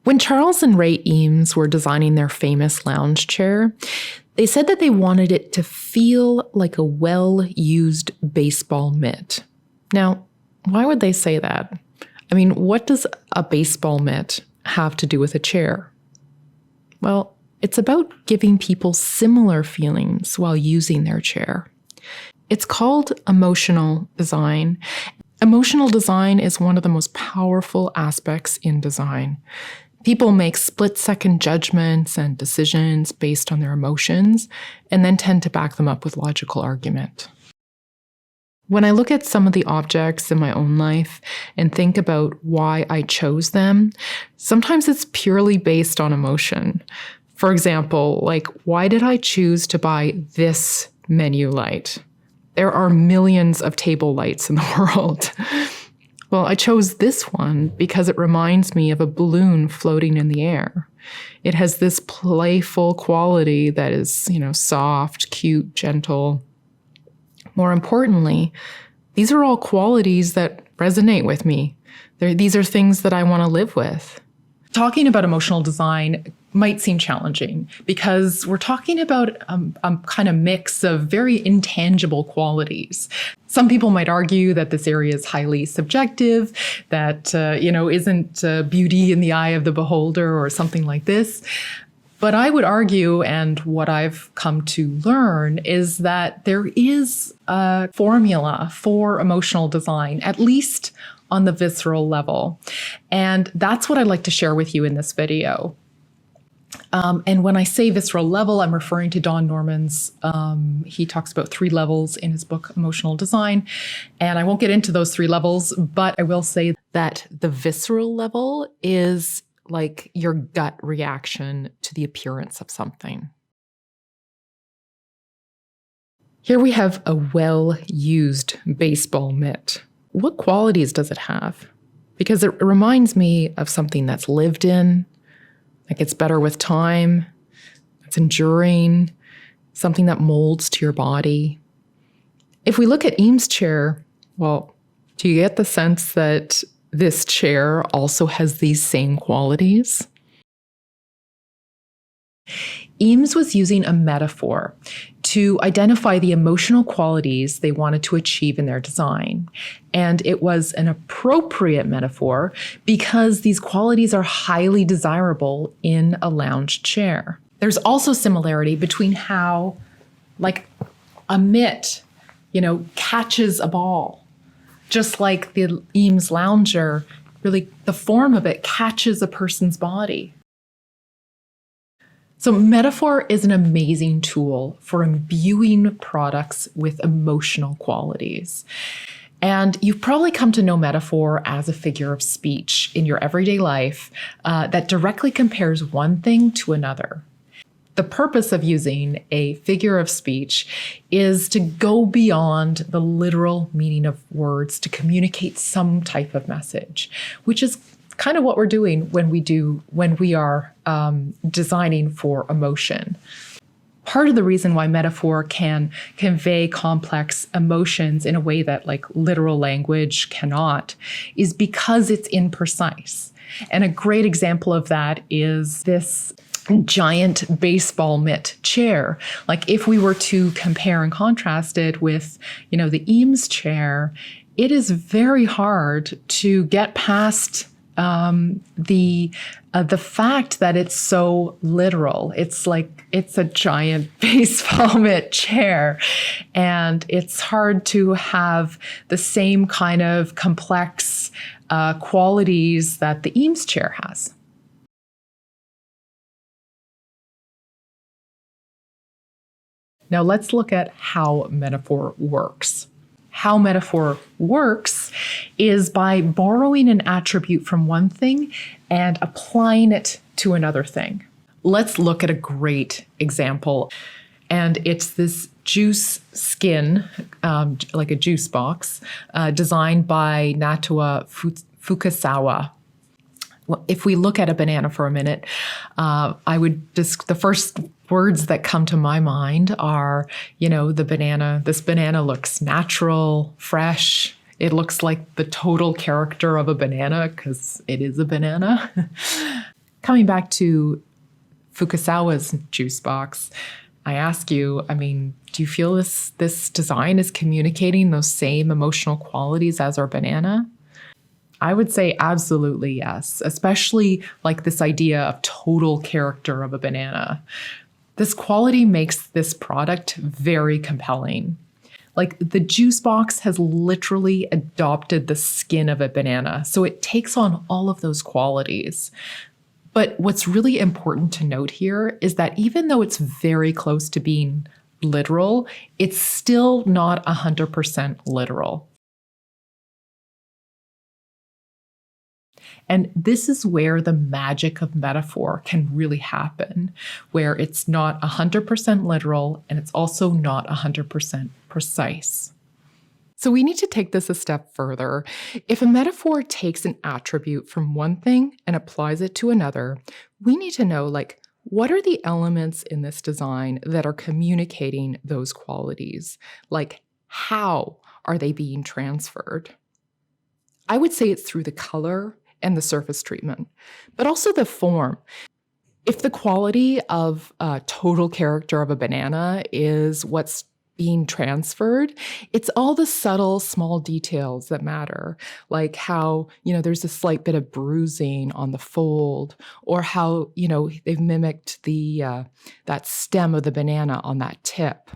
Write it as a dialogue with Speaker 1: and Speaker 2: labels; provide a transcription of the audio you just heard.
Speaker 1: When Charles and Ray Eames were designing their famous lounge chair, they said that they wanted it to feel like a well-used baseball mitt. Now, why would they say that? I mean, what does a baseball mitt have to do with a chair? Well, it's about giving people similar feelings while using their chair. It's called emotional design. Emotional design is one of the most powerful aspects in design. People make split-second judgments and decisions based on their emotions and then tend to back them up with logical argument. When I look at some of the objects in my own life and think about why I chose them, sometimes it's purely based on emotion. For example, like, why did I choose to buy this menu light? There are millions of table lights in the world. Well, I chose this one because it reminds me of a balloon floating in the air. It has this playful quality that is, soft, cute, gentle. More importantly, these are all qualities that resonate with me. These are things that I want to live with. Talking about emotional design might seem challenging because we're talking about a kind of mix of very intangible qualities. Some people might argue that this area is highly subjective, that, isn't beauty in the eye of the beholder or something like this. But I would argue, and what I've come to learn, is that there is a formula for emotional design, at least on the visceral level. And that's what I'd like to share with you in this video. And when I say visceral level, I'm referring to Don Norman's, he talks about 3 levels in his book, Emotional Design. And I won't get into those 3 levels, but I will say that the visceral level is like your gut reaction to the appearance of something. Here we have a well-used baseball mitt. What qualities does it have? Because it reminds me of something that's lived in, like it's better with time, it's enduring, something that molds to your body. If we look at Eames' chair, well, do you get the sense that this chair also has these same qualities? Eames was using a metaphor to identify the emotional qualities they wanted to achieve in their design. And it was an appropriate metaphor because these qualities are highly desirable in a lounge chair. There's also similarity between how, like, a mitt, catches a ball. Just like the Eames lounger, really the form of it catches a person's body. So metaphor is an amazing tool for imbuing products with emotional qualities. And you've probably come to know metaphor as a figure of speech in your everyday life that directly compares one thing to another. The purpose of using a figure of speech is to go beyond the literal meaning of words to communicate some type of message, which is kind of what we're doing when we are designing for emotion. Part of the reason why metaphor can convey complex emotions in a way that literal language cannot is because it's imprecise. And a great example of that is this giant baseball mitt chair. Like if we were to compare and contrast it with, the Eames chair, it is very hard to get past the fact that it's so literal. It's a giant baseball mitt chair, and it's hard to have the same kind of complex qualities that the Eames chair has. Now let's look at how metaphor works. How metaphor works is by borrowing an attribute from one thing and applying it to another thing. Let's look at a great example. And it's this juice skin, like a juice box, designed by Natua Fukasawa. Well, if we look at a banana for a minute, the first words that come to my mind are, the banana. This banana looks natural, fresh. It looks like the total character of a banana because it is a banana. Coming back to Fukasawa's juice box, I ask you, do you feel this design is communicating those same emotional qualities as our banana? I would say absolutely yes, especially like this idea of total character of a banana. This quality makes this product very compelling. Like the juice box has literally adopted the skin of a banana, so it takes on all of those qualities. But what's really important to note here is that even though it's very close to being literal, it's still not 100% literal. And this is where the magic of metaphor can really happen, where it's not 100% literal and it's also not 100% precise. So we need to take this a step further. If a metaphor takes an attribute from one thing and applies it to another, we need to know, what are the elements in this design that are communicating those qualities? Like, how are they being transferred? I would say it's through the color and the surface treatment, but also the form. If the quality of total character of a banana is what's being transferred, it's all the subtle, small details that matter, like how, there's a slight bit of bruising on the fold, or how, they've mimicked that stem of the banana on that tip.